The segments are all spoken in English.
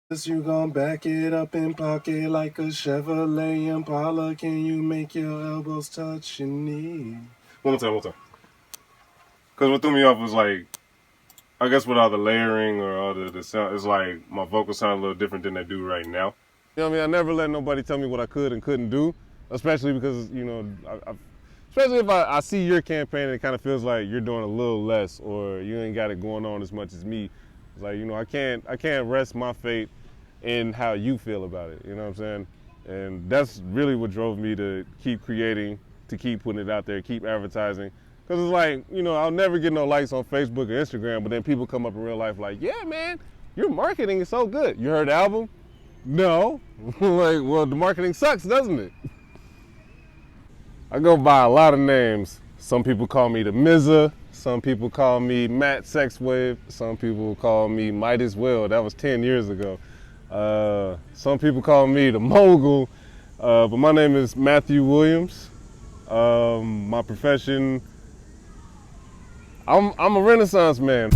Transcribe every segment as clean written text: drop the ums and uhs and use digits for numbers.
You gon' back it up and pocket like a Chevrolet Impala. Can you make your elbows touch your knee? One more time. Because what threw me off was like, I guess with all the layering or all the sound, it's like my vocals sound a little different than they do right now. You know what I mean? I never let nobody tell me what I could and couldn't do, especially because, especially if I see your campaign and it kind of feels like you're doing a little less or you ain't got it going on as much as me. It's like, I can't rest my fate in how you feel about it, you know what I'm saying? And that's really what drove me to keep creating, to keep putting it out there, keep advertising. Because it's like, I'll never get no likes on Facebook or Instagram, but then people come up in real life like, yeah, man, your marketing is so good. You heard the album? No. Like, well, the marketing sucks, doesn't it? I go by a lot of names. Some people call me the Mizza. Some people call me Matt Sexwave. Some people call me Might As Well. That was 10 years ago. Some people call me the Mogul. But my name is Matthew Williams. My profession, I'm a Renaissance man.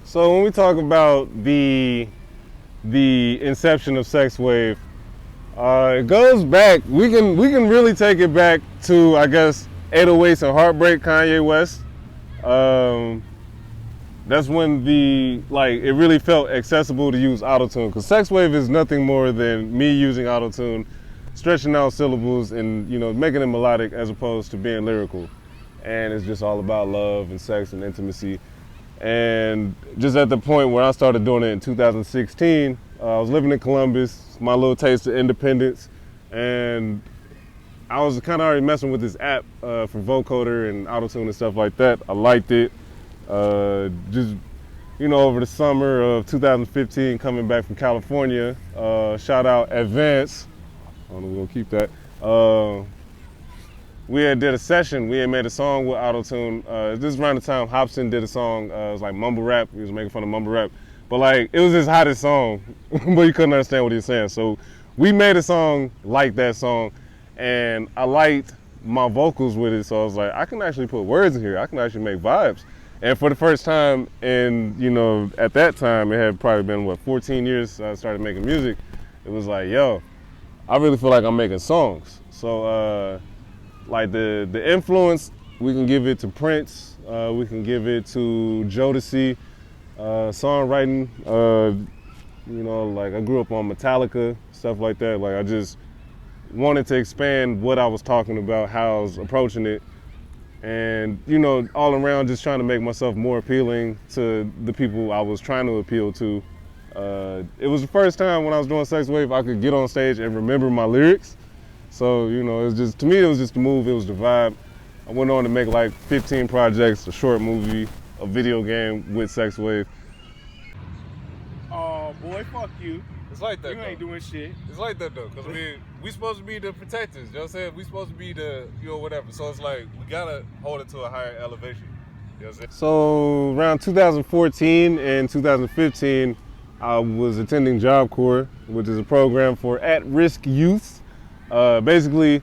So when we talk about the inception of Sexwave, it goes back. We can really take it back to, I guess, 808s and Heartbreak, Kanye West. That's when it really felt accessible to use autotune, because Sexwave is nothing more than me using autotune, stretching out syllables and making it melodic as opposed to being lyrical. And it's just all about love and sex and intimacy. And just at the point where I started doing it in 2016, I was living in Columbus, my little taste of independence, and I was kind of already messing with this app for vocoder and autotune and stuff like that. I liked it. Over the summer of 2015, coming back from California, shout out Advance. I don't know, we'll keep that. We had did a session. We had made a song with autotune. This is around the time Hobson did a song. It was like mumble rap. He was making fun of mumble rap, but like it was his hottest song, but you couldn't understand what he was saying. So we made a song like that song, and I liked my vocals with it. So I was like, I can actually put words in here. I can actually make vibes. And for the first time, and at that time, it had probably been 14 years since I started making music. It was like, yo, I really feel like I'm making songs. So. Like the influence, we can give it to Prince, we can give it to Jodeci, songwriting, like I grew up on Metallica, stuff like that. Like I just wanted to expand what I was talking about, how I was approaching it, and all around just trying to make myself more appealing to the people I was trying to appeal to. It was the first time when I was doing Sexwave I could get on stage and remember my lyrics. So, it was just, to me, it was just the move, it was the vibe. I went on to make like 15 projects, a short movie, a video game with Sexwave. Oh, boy, fuck you. It's like that, You ain't doing shit. It's like that, though, because, we supposed to be the protectors, you know what I'm saying? We supposed to be the, whatever. So it's like, we gotta hold it to a higher elevation, you know what I'm saying? So around 2014 and 2015, I was attending Job Corps, which is a program for at-risk youth. Basically,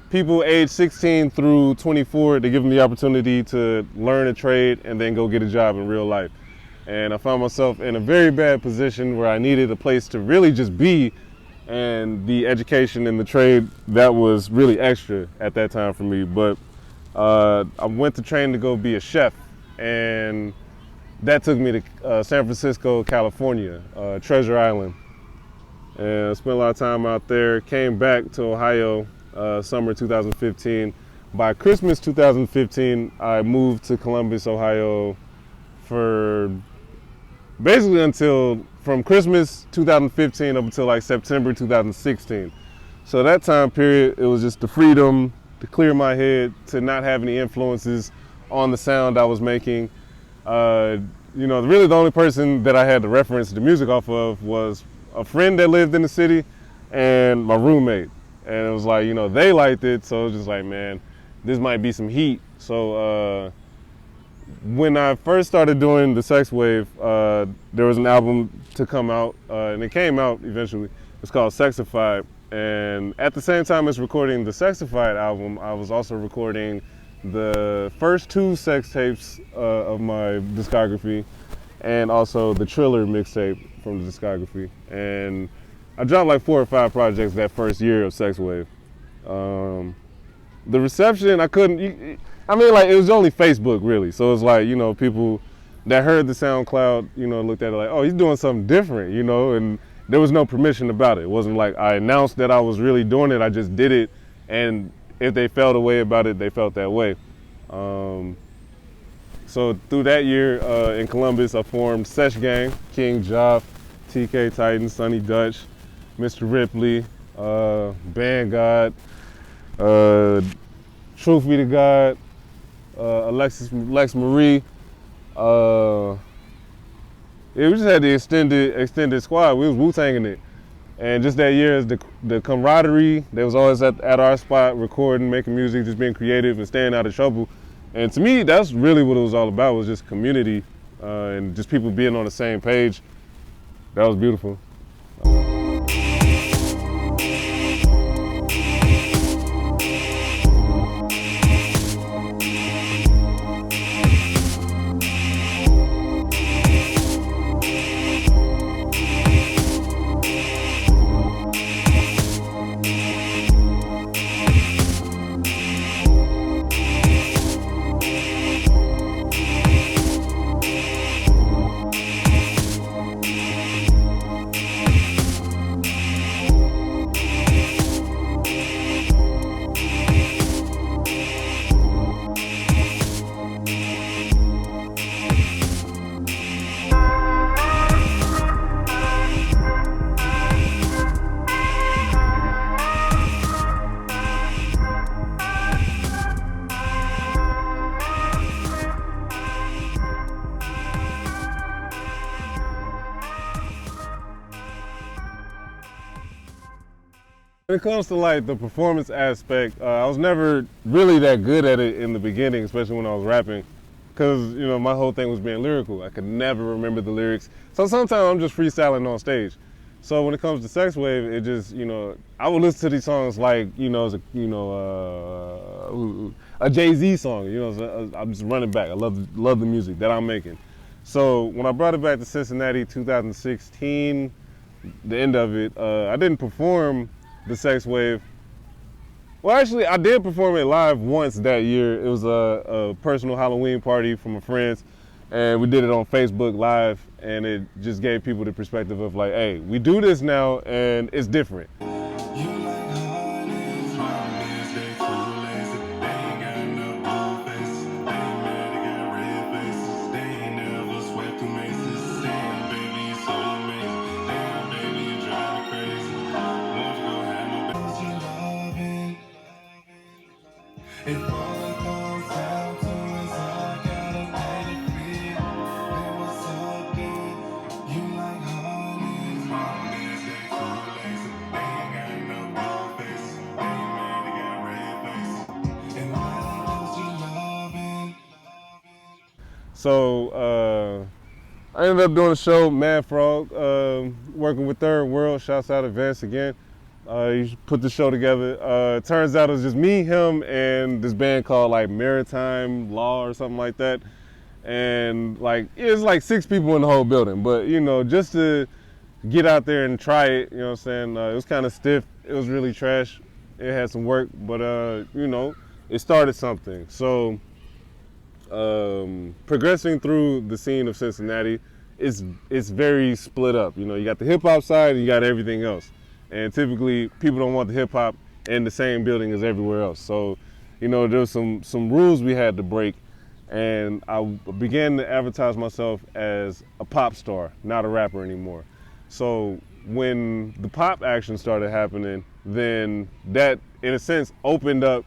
people age 16 through 24, they give them the opportunity to learn a trade and then go get a job in real life. And I found myself in a very bad position where I needed a place to really just be and the education and the trade that was really extra at that time for me. But I went to train to go be a chef, and that took me to San Francisco, California, Treasure Island. And I spent a lot of time out there. Came back to Ohio summer 2015. By Christmas 2015, I moved to Columbus, Ohio for basically until from Christmas 2015 up until like September 2016. So that time period, it was just the freedom to clear my head, to not have any influences on the sound I was making. Really the only person that I had to reference the music off of was a friend that lived in the city and my roommate. And it was like, they liked it, so it was just like, man, this might be some heat. So when I first started doing the Sexwave, there was an album to come out, and it came out eventually. It's called Sexified. And at the same time as recording the Sexified album, I was also recording the first 2 sex tapes of my discography, and also the Triller mixtape from the discography. And I dropped like 4 or 5 projects that first year of Sexwave. The reception, it was only Facebook really. So it's like, people that heard the SoundCloud, looked at it like, oh, he's doing something different, and there was no permission about it. It wasn't like I announced that I was really doing it, I just did it, and if they felt a way about it, they felt that way. So through that year in Columbus, I formed Sesh Gang, King Joff, TK Titan, Sonny Dutch, Mr. Ripley, Band God, Truth Be to God, Lex Marie. We just had the extended squad. We was Wu-Tanging it. And just that year, the camaraderie, they was always at our spot recording, making music, just being creative and staying out of trouble. And to me, that's really what it was all about, was just community and just people being on the same page. That was beautiful. When it comes to like the performance aspect, I was never really that good at it in the beginning, especially when I was rapping, because my whole thing was being lyrical. I could never remember the lyrics, so sometimes I'm just freestyling on stage. So when it comes to Sexwave, it just I would listen to these songs like a Jay-Z song. So I'm just running back. I love the music that I'm making. So when I brought it back to Cincinnati 2016, the end of it, I didn't perform the Sexwave. Well, actually, I did perform it live once that year. It was a personal Halloween party for my friends, and we did it on Facebook Live, and it just gave people the perspective of like, hey, we do this now, and it's different. So I ended up doing a show, Mad Frog, working with Third World. Shouts out to Vince again. He put the show together. Turns out it was just me, him, and this band called like Maritime Law or something like that. And like it was like 6 people in the whole building. But just to get out there and try it. You know what I'm saying? It was kind of stiff. It was really trash. It had some work, but you know, it started something. So progressing through the scene of Cincinnati, it's very split up. You know, you got the hip hop side and you got everything else. And typically, people don't want the hip hop in the same building as everywhere else. So, you know, there was some rules we had to break, and I began to advertise myself as a pop star, not a rapper anymore. So when the pop action started happening, then that, in a sense, opened up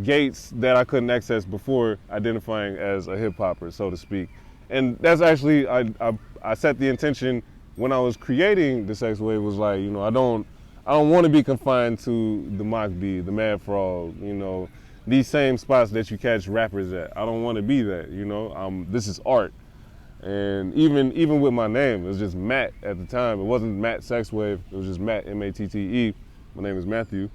gates that I couldn't access before identifying as a hip hopper, so to speak. And that's actually, I set the intention when I was creating the Sexwave, was like, you know, I don't want to be confined to the Mock B, the Mad Frog, you know, these same spots that you catch rappers at. I don't want to be that, you know. This is art. And even with my name, it was just Matt at the time. It wasn't Matt Sexwave. It was just Matt, M-A-T-T-E. My name is Matthew.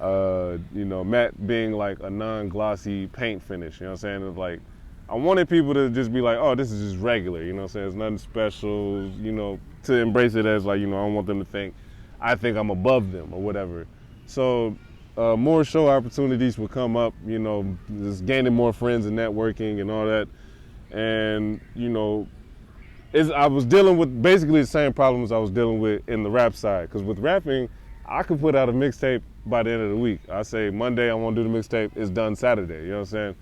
You know, Matt being like a non-glossy paint finish. You know what I'm saying? It was like, I wanted people to just be like, oh, this is just regular. You know what I'm saying? It's nothing special. You know, to embrace it as like, you know, I don't want them to think I think I'm above them or whatever. So more show opportunities would come up. You know, just gaining more friends and networking and all that. And, you know, I was dealing with basically the same problems I was dealing with in the rap side. Because with rapping, I could put out a mixtape by the end of the week. I say Monday I want to do the mixtape, it's done Saturday, you know what I'm saying?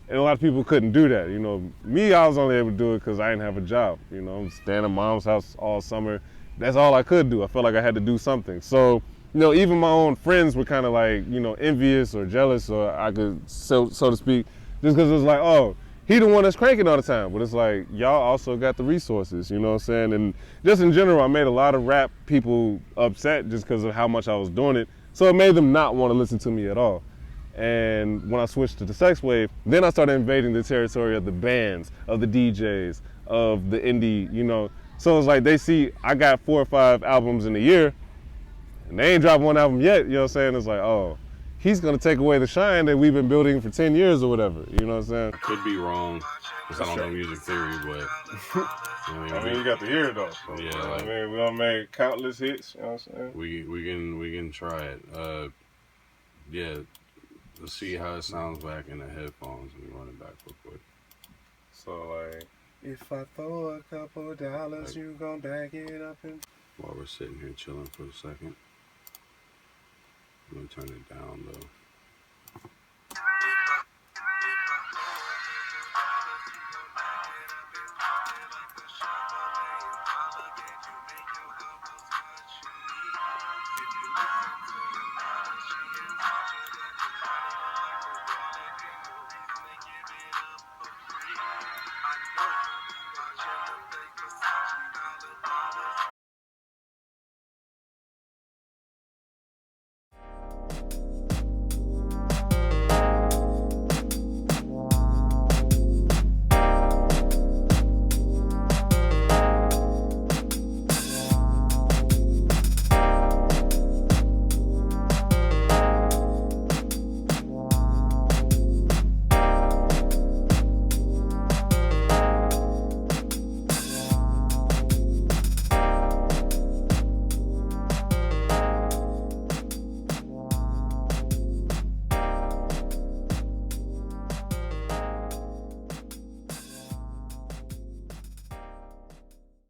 And a lot of people couldn't do that, you know. Me, I was only able to do it because I didn't have a job, you know. I'm staying at mom's house all summer. That's all I could do. I felt like I had to do something. So, you know, even my own friends were kind of like, you know, envious or jealous, or I could, so to speak, just because it was like, oh, he the one that's cranking all the time. But it's like, y'all also got the resources, you know what I'm saying? And just in general, I made a lot of rap people upset just because of how much I was doing it. So it made them not want to listen to me at all. And when I switched to the Sexwave, then I started invading the territory of the bands, of the DJs, of the indie, you know. So it's like they see I got 4 or 5 albums in a year, and they ain't dropped one album yet, you know what I'm saying? It's like, oh, he's gonna take away the shine that we've been building for 10 years or whatever, you know what I'm saying? I could be wrong, because I don't know music theory, but I mean, you got to hear it though. So, yeah, like, like, I mean, we gonna make countless hits. You know what I'm saying? we can try it. Yeah, let's see how it sounds back in the headphones. Let me run it back real quick. So like, if I throw a couple dollars, Like, you gon' bag it up and. While we're sitting here chilling for a second, I'm gonna turn it down though.